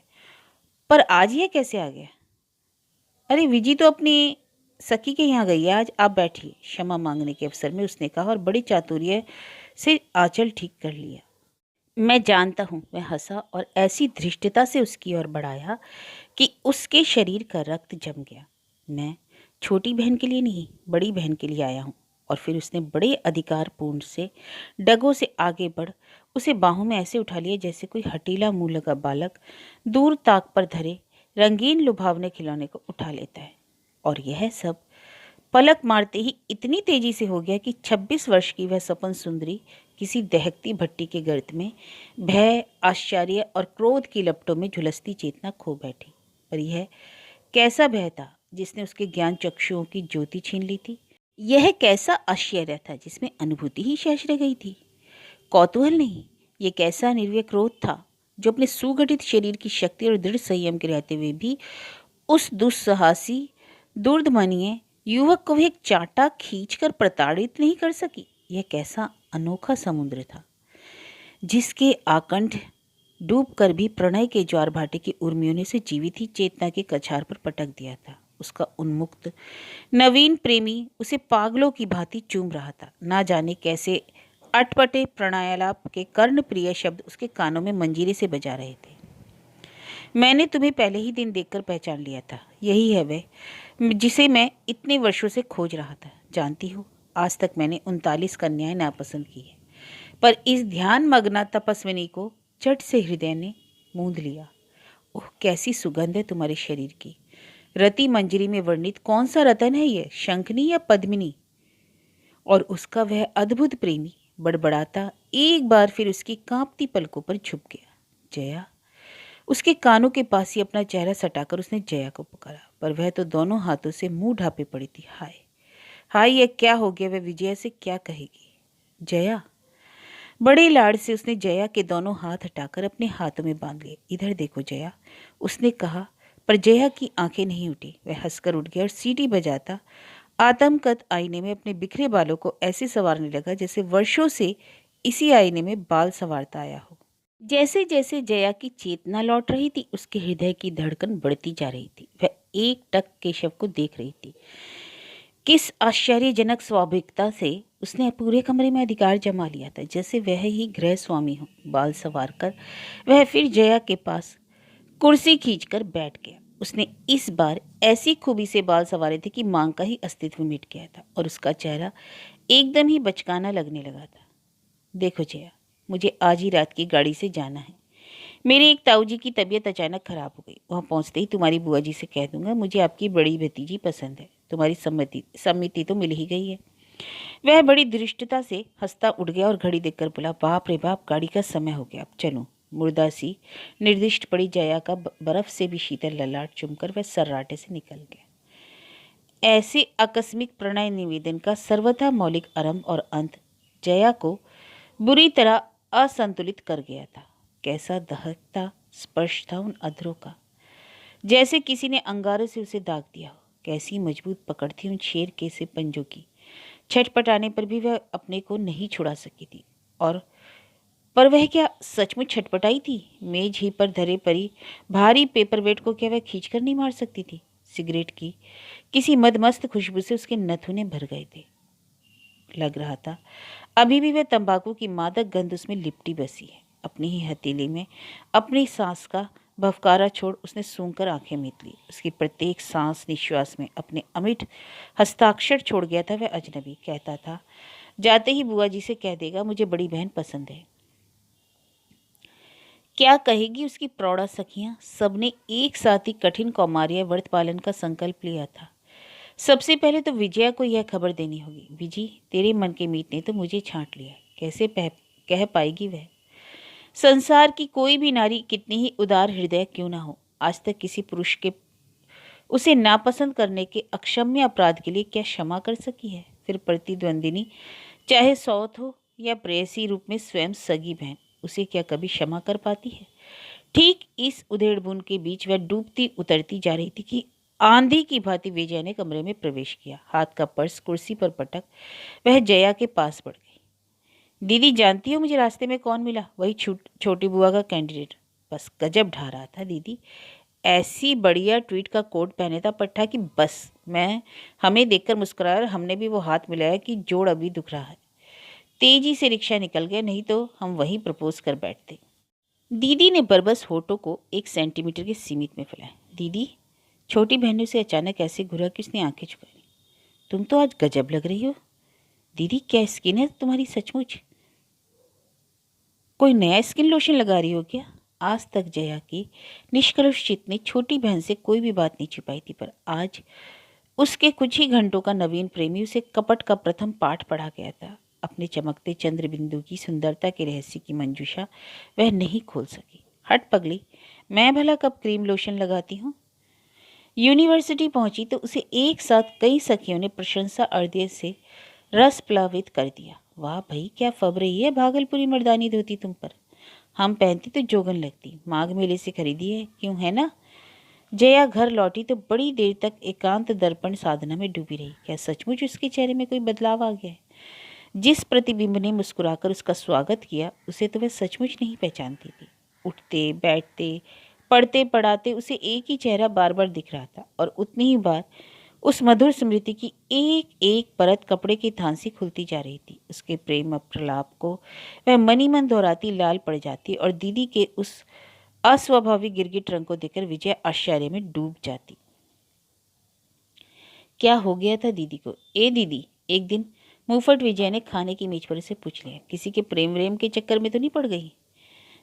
पर आज यह कैसे आ गया? अरे विजी तो अपनी सखी के यहाँ गई है आज, आप बैठिए, क्षमा मांगने के अवसर में उसने कहा और बड़ी चातुर्य से आंचल ठीक कर लिया। मैं जानता हूँ, वह हंसा और ऐसी धृष्टता से उसकी ओर बढ़ाया कि उसके शरीर का रक्त जम गया। मैं छोटी बहन के लिए नहीं, बड़ी बहन के लिए आया हूँ। और फिर उसने बड़े अधिकारपूर्ण से डगों से आगे बढ़ उसे बाहों में ऐसे उठा लिया जैसे कोई हटीला मुंह लगा बालक दूर ताक पर धरे रंगीन लुभावने खिलौने को उठा लेता है। और यह सब पलक मारते ही इतनी तेजी से हो गया कि 26 वर्ष की वह सपन सुंदरी किसी दहकती भट्टी के गर्त में भय, आश्चर्य और क्रोध की लपटों में झुलसती चेतना खो बैठी। पर यह कैसा भय था जिसने उसके ज्ञान चक्षुओं की ज्योति छीन ली थी? यह कैसा आश्चर्य था जिसमें अनुभूति ही शेष रह गई थी, कौतूहल नहीं? ये कैसा निर्व्य क्रोध था जो अपने सुगठित शरीर की शक्ति और दृढ़ संयम के रहते हुए भी उस दुस्साहसी दुर्दमनीय युवक को एक चांटा खींचकर प्रताड़ित नहीं कर सकी? यह कैसा अनोखा समुद्र था जिसके आकंठ डूबकर भी प्रणय के ज्वार भाटे की उर्मियों ने से जीवित ही चेतना के कछार पर पटक दिया था। उसका उन्मुक्त नवीन प्रेमी उसे पागलों की भांति चूम रहा था। ना जाने कैसे अटपटे प्रणयालाप के कर्ण प्रिय शब्द उसके कानों में मंजीरे से बजा रहे थे। मैंने तुम्हें पहले ही दिन देखकर पहचान लिया था। यही है वह जिसे मैं इतने वर्षों से खोज रहा था। जानती हो, आज तक मैंने 39 कन्याएं नापसंद की है, पर इस ध्यान मग्ना तपस्विनी को चट से हृदय ने मूंद लिया। ओह, कैसी सुगंध है तुम्हारे शरीर की! रति मंजरी में वर्णित कौन सा रतन है ये, शंखनी या पद्मिनी? और उसका वह अद्भुत प्रेमी बड़बड़ाता एक बार फिर उसकी कांपती पलकों पर झुक गया। जया! उसके कानों के पास ही अपना चेहरा सटाकर उसने जया को पुकारा, पर वह तो दोनों हाथों से मुंह ढांपे पड़ी थी। हाय हाय, यह क्या हो गया? वह विजया से क्या कहेगी? जया! बड़े लाड़ से उसने जया के दोनों हाथ हटाकर अपने हाथों में बांध लिए। इधर देखो जया, उसने कहा, पर जया की आंखें नहीं उठी। वह हंसकर उठ गया और सीटी बजाता आतमकत आईने में अपने बिखरे बालों को ऐसे संवारने लगा जैसे वर्षों से इसी आईने में बाल संवारता आया हो। जैसे जैसे जया की चेतना लौट रही थी, उसके हृदय की धड़कन बढ़ती जा रही थी। वह एक टक केशव को देख रही थी। किस आश्चर्यजनक स्वाभाविकता से उसने पूरे कमरे में अधिकार जमा लिया था, जैसे वह ही गृह स्वामी हो। बाल संवार कर वह फिर जया के पास कुर्सी खींचकर बैठ गया। उसने इस बार ऐसी खूबी से बाल संवारे थे कि मांग का ही अस्तित्व मिट गया था और उसका चेहरा एकदम ही बचकाना लगने लगा था। देखो जया, मुझे आज ही रात की गाड़ी से जाना है। मेरे एक ताऊ जी की तबीयत अचानक खराब हो गई। वहाँ पहुँचते ही तुम्हारी बुआ जी से कह दूंगा मुझे आपकी बड़ी भतीजी पसंद है। तुम्हारी सम्मति तो मिल ही गई है। वह बड़ी धृष्टता से हंसता उठ गया और घड़ी देखकर बोला, बाप रे बाप, गाड़ी का समय हो गया, अब चलो। मुर्दा सी निर्दिष्ट पड़ी जया का बर्फ से भी शीतल ललाट चुमकर वह सर्राटे से निकल गया। ऐसे आकस्मिक प्रणय निवेदन का सर्वथा मौलिक आरंभ और अंत जया को बुरी तरह असंतुलित कर गया था। कैसा दहकता स्पर्श था उन अधरों का, जैसे किसी ने अंगारे से उसे दाग दिया हो। कैसी मजबूत पकड़ थी उन शेर के से पंजों की। छटपटाने पर भी वह अपने को नहीं छुड़ा सकी थी। और पर वह क्या सचमुच छटपटाई थी? मेज ही पर धरे पड़ी भारी पेपरवेट को क्या वह खींच कर नहीं मार सकती थी? सिगरेट की किसी मदमस्त खुशबू से उसके नथुने भर गए थे। लग रहा था अभी भी वह तंबाकू की मादक गंध उसमें लिपटी बसी है। अपनी ही हथेली में अपनी सांस का भवकारा छोड़ उसने सूंघकर आंखें मीट ली। उसकी प्रत्येक सांस निश्वास में अपने अमिट हस्ताक्षर छोड़ गया था वह अजनबी। कहता था, जाते ही बुआ जी से कह देगा मुझे बड़ी बहन पसंद है। क्या कहेगी उसकी प्रौढ़ा सखियां? सबने एक साथ ही कठिन कौमार्य व्रत पालन का संकल्प लिया था। सबसे पहले तो विजया को यह खबर देनी होगी। विजी, तेरे मन के मीत ने तो मुझे छांट लिया। कैसे कह पाएगी वह? संसार की कोई भी नारी कितनी ही उदार हृदय क्यों ना हो, आज तक किसी पुरुष के उसे नापसंद करने के अक्षम्य अपराध के लिए क्या क्षमा कर सकी है? फिर प्रतिद्वंदिनी, चाहे सौत हो या प्रेयसी रूप में स्वयं सगी बहन, उसे क्या कभी क्षमा कर पाती है? ठीक इस उधेड़ बुन के बीच वह डूबती उतरती जा रही थी कि आंधी की भांति विजय ने कमरे में प्रवेश किया। हाथ का पर्स कुर्सी पर पटक वह जया के पास बढ़ गई। दीदी, जानती हो मुझे रास्ते में कौन मिला? वही छोटी बुआ का कैंडिडेट। बस गजब ढा रहा था दीदी, ऐसी बढ़िया ट्वीट का कोट पहने था पट्टा कि बस मैं हमें देखकर मुस्कुराया और हमने भी वो हाथ मिलाया कि जोड़ अभी दुख रहा है। तेजी से रिक्शा निकल गया, नहीं तो हम वहीं प्रपोज कर बैठते। दीदी ने बरबस होठों को 1 सेंटीमीटर के सीमित में फैलाया। दीदी, छोटी बहनों से अचानक ऐसे घुरा कि उसने आंखें झुकाई। तुम तो आज गजब लग रही हो दीदी, क्या स्किन है तुम्हारी सचमुच? कोई नया स्किन लोशन लगा रही हो क्या? आज तक जया की निष्कलुष चित्त ने छोटी बहन से कोई भी बात नहीं छिपाई थी, पर आज उसके कुछ ही घंटों का नवीन प्रेमी उसे कपट का प्रथम पाठ पढ़ा गया था। अपने चमकते चंद्र बिंदु की सुंदरता के रहस्य की मंजूषा वह नहीं खोल सकी। हट पगली, मैं भला कब क्रीम लोशन लगाती हूँ? यूनिवर्सिटी पहुंची तो उसे एक साथ कई सखियों ने प्रशंसा अर्ध्य से रस प्लावित कर दिया। वाह भाई, क्या फब रही है भागलपुरी मर्दानी धोती तुम पर। हम पहनती तो जोगन लगती। माघ मेले से खरीदी है, क्यों है ना? जया घर लौटी तो बड़ी देर तक एकांत दर्पण साधना में डूबी रही। क्या सचमुच उसके चेहरे में कोई बदलाव आ गया है? जिस प्रतिबिंब ने मुस्कुराकर उसका स्वागत किया, उसे तो वह सचमुच नहीं पहचानती थी। उठते बैठते पढ़ते पढ़ाते उसे एक ही चेहरा बार बार दिख रहा था, और उतनी ही बार उस मधुर स्मृति की एक एक परत कपड़े की थान से खुलती जा रही थी। उसके प्रेम प्रलाप को वह मनी मन दोहराती लाल पड़ जाती, और दीदी के उस अस्वाभाविक गिरगिट रंग को देखकर विजय आश्चर्य में डूब जाती। क्या हो गया था दीदी को? ए दीदी, एक दिन मुंहफट विजय ने खाने की मेज पर उसे पूछ लिया, किसी के प्रेम व्रेम के चक्कर में तो नहीं पड़ गई?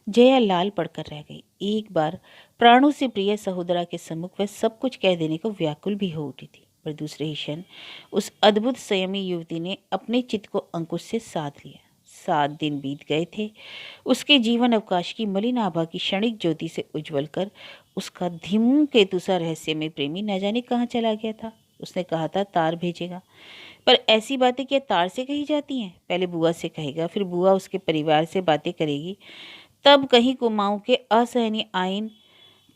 जया लाल पड़कर रह गई। एक बार प्राणों से प्रिय सहोदरा के सम्मुख वह सब कुछ कह देने को व्याकुल भी हो उठी थी, पर दूसरे ही क्षण उस अद्भुत संयमी युवती ने अपने चित्त को अंकुश से साध लिया। 7 दिन बीत गए थे। उसके जीवन अवकाश की मलिन आभा की क्षणिक ज्योति से उज्जवल कर उसका धूमकेतु सा रहस्यमय प्रेमी न जाने कहाँ चला गया था। उसने कहा था तार भेजेगा, पर ऐसी बातें क्या तार से कही जाती हैं? पहले बुआ से कहेगा, फिर बुआ उसके परिवार से बातें करेगी, तब कहीं कुमाऊं के असहनीय आईन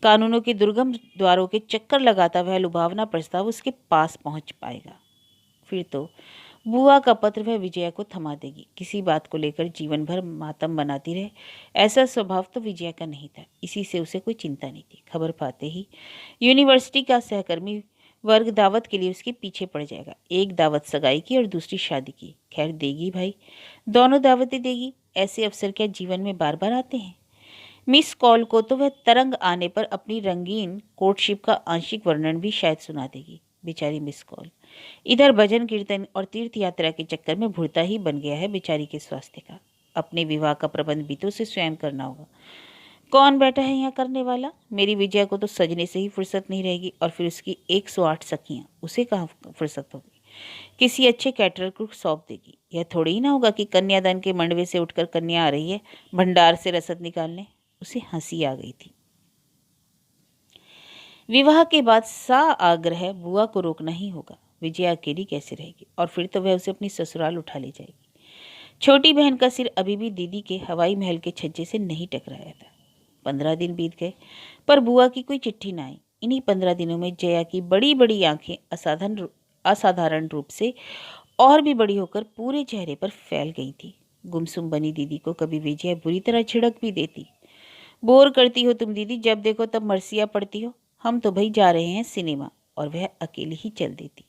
कानूनों के दुर्गम द्वारों के चक्कर लगाता वह लुभावना प्रस्ताव उसके पास पहुंच पाएगा। फिर तो बुआ का पत्र वह विजया को थमा देगी। किसी बात को लेकर जीवन भर मातम बनाती रहे, ऐसा स्वभाव तो विजया का नहीं था। इसी से उसे कोई चिंता नहीं थी। खबर पाते ही यूनिवर्सिटी का सहकर्मी वर्ग दावत के लिए उसके पीछे पड़ जाएगा। एक दावत सगाई की और दूसरी शादी की। खैर देगी भाई, दोनों दावतें देगी। ऐसे अवसर क्या जीवन में बार बार आते हैं? मिस कॉल को तो वह तरंग आने पर अपनी रंगीन कोर्टशिप का आंशिक वर्णन भी शायद सुना देगी। बेचारी मिस कॉल इधर भजन कीर्तन और तीर्थ यात्रा के चक्कर में भुड़ता ही बन गया है बेचारी के स्वास्थ्य का। अपने विवाह का प्रबंध भी तो उसे स्वयं करना होगा। कौन बैठा है यहाँ करने वाला? मेरी विजया को तो सजने से ही फुर्सत नहीं रहेगी, और फिर उसकी 108 सखियाँ, उसे कहाँ फुर्सत होगी? किसी अच्छे कैटरर को सौंप देगी। यह थोड़ी ही ना होगा कि कन्यादान के मंडवे से उठकर कन्या आ रही है भंडार से रसद निकालने। उसे हंसी आ गई थी। विवाह के बाद सा आग्रह बुआ को रोकना ही होगा। विजया अकेली कैसे रहेगी? और फिर तो वह उसे अपनी ससुराल उठा ले जाएगी। छोटी बहन का सिर अभी भी दीदी के हवाई महल के छज्जे से नहीं टकराया था। 15 दिन बीत गए, पर बुआ की कोई चिट्ठी न आई। इन्हीं 15 दिनों में जया की बड़ी बड़ी आंखें असाधारण रूप से और भी बड़ी होकर पूरे चेहरे पर फैल गई थी। गुमसुम बनी दीदी को कभी विजया बुरी तरह छिड़क भी देती। बोर करती हो तुम दीदी, जब देखो तब मरसिया पड़ती हो। हम तो भाई जा रहे हैं सिनेमा, और वह अकेली ही चल देती।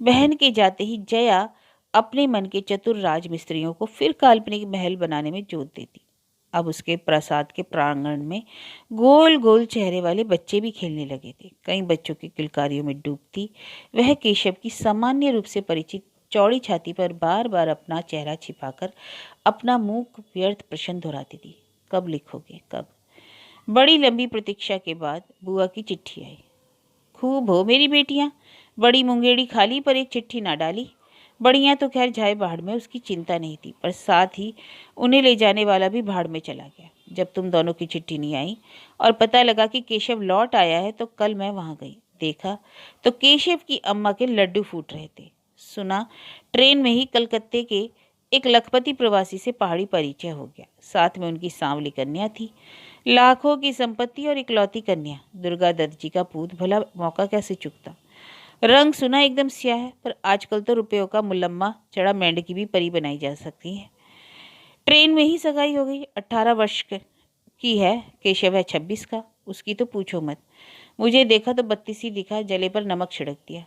बहन के जाते ही जया अपने मन के चतुर राजमिस्त्रियों को फिर काल्पनिक महल बनाने में जोत देती। अब उसके प्रसाद के प्रांगण में गोल गोल चेहरे वाले बच्चे भी खेलने लगे थे। कई बच्चों की किलकारियों में डूबती वह केशव की सामान्य रूप से परिचित चौड़ी छाती पर बार बार अपना चेहरा छिपाकर अपना मुंह व्यर्थ प्रश्न दोहराती थी, कब लिखोगे, कब? बड़ी लंबी प्रतीक्षा के बाद बुआ की चिट्ठी आई। खूब हो मेरी बेटियां, बड़ी मुंगेड़ी खाली पर एक चिट्ठी ना डाली। बढ़िया तो खैर जाए भाड़ में, उसकी चिंता नहीं थी, पर साथ ही उन्हें ले जाने वाला भी भाड़ में चला गया। जब तुम दोनों की चिट्ठी नहीं आई और पता लगा कि केशव लौट आया है, तो कल मैं वहां गई, देखा तो केशव की अम्मा के लड्डू फूट रहे थे। सुना ट्रेन में ही कलकत्ते के एक लखपति प्रवासी से पहाड़ी परिचय हो गया। साथ में उनकी सांवली कन्या थी, लाखों की संपत्ति और इकलौती कन्या। दुर्गा दत्त जी का पूत, भला मौका कैसे चुकता। रंग सुना एकदम स्याह है, पर आजकल तो रुपयों का मुलम्मा चढ़ा मेंढकी भी परी बनाई जा सकती है। ट्रेन में ही सगाई हो गई। 18 वर्ष की है, केशव है 26 का। उसकी तो पूछो मत, मुझे देखा तो 32 ही दिखा, जले पर नमक छिड़क दिया।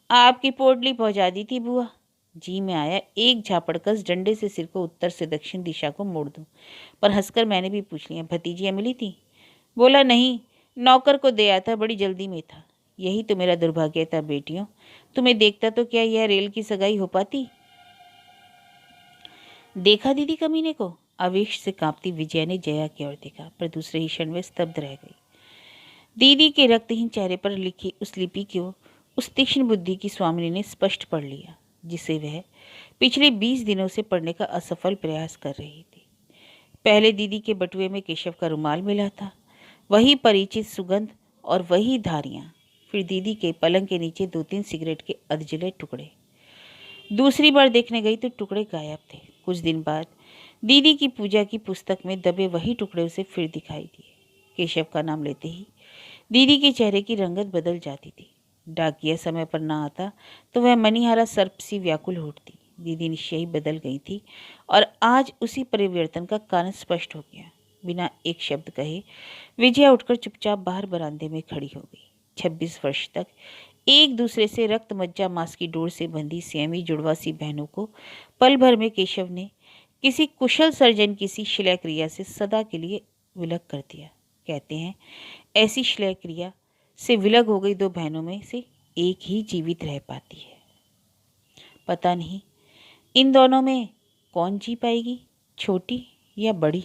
आपकी पोटली पहुंचा दी थी बुआ। जी में आया एक झापड़कस डंडे से सिर को उत्तर से दक्षिण दिशा को मोड़ दूं, पर हंसकर मैंने भी पूछ लिया, भतीजियाँ मिली थी? बोला नहीं, नौकर को दे आया था, बड़ी जल्दी में था। यही तो मेरा दुर्भाग्य था बेटियों, तुम्हें देखता तो क्या यह रेल की सगाई हो पाती। देखा दीदी कमीने को? आवेश से कांपती विजया ने जया की ओर देखा, पर दूसरे ही क्षण में स्तब्ध रह गई। दीदी के रक्तहीन चेहरे पर लिखी उस लिपि को उस तीक्ष्ण बुद्धि की स्वामिनी ने स्पष्ट पढ़ लिया, जिसे वह पिछले 20 दिनों से पढ़ने का असफल प्रयास कर रही थी। पहले दीदी के बटुए में केशव का रुमाल मिला था, वही परिचित सुगंध और वही धारियां। फिर दीदी के पलंग के नीचे 2-3 सिगरेट के अधजले टुकड़े। दूसरी बार देखने गई तो टुकड़े गायब थे। कुछ दिन बाद दीदी की पूजा की पुस्तक में दबे वही टुकड़े उसे फिर दिखाई दिए। केशव का नाम लेते ही दीदी के चेहरे की रंगत बदल जाती थी। डाकिया समय पर ना आता तो वह मनीहारा सर्प सी व्याकुल उठती। दीदी निश्चय ही बदल गई थी और आज उसी परिवर्तन का कारण स्पष्ट हो गया। बिना एक शब्द कहे विजया उठकर चुपचाप बाहर बरामदे में खड़ी हो गई। 26 वर्ष तक एक दूसरे से रक्त मज्जा मांस की डोर से बंधी संयमी जुड़वा सी बहनों को पल भर में केशव ने किसी कुशल सर्जन की सी शिलय क्रिया से सदा के लिए विलग कर दिया। कहते हैं ऐसी शिलय क्रिया से विलग हो गई दो बहनों में से एक ही जीवित रह पाती है। पता नहीं इन दोनों में कौन जी पाएगी, छोटी या बड़ी।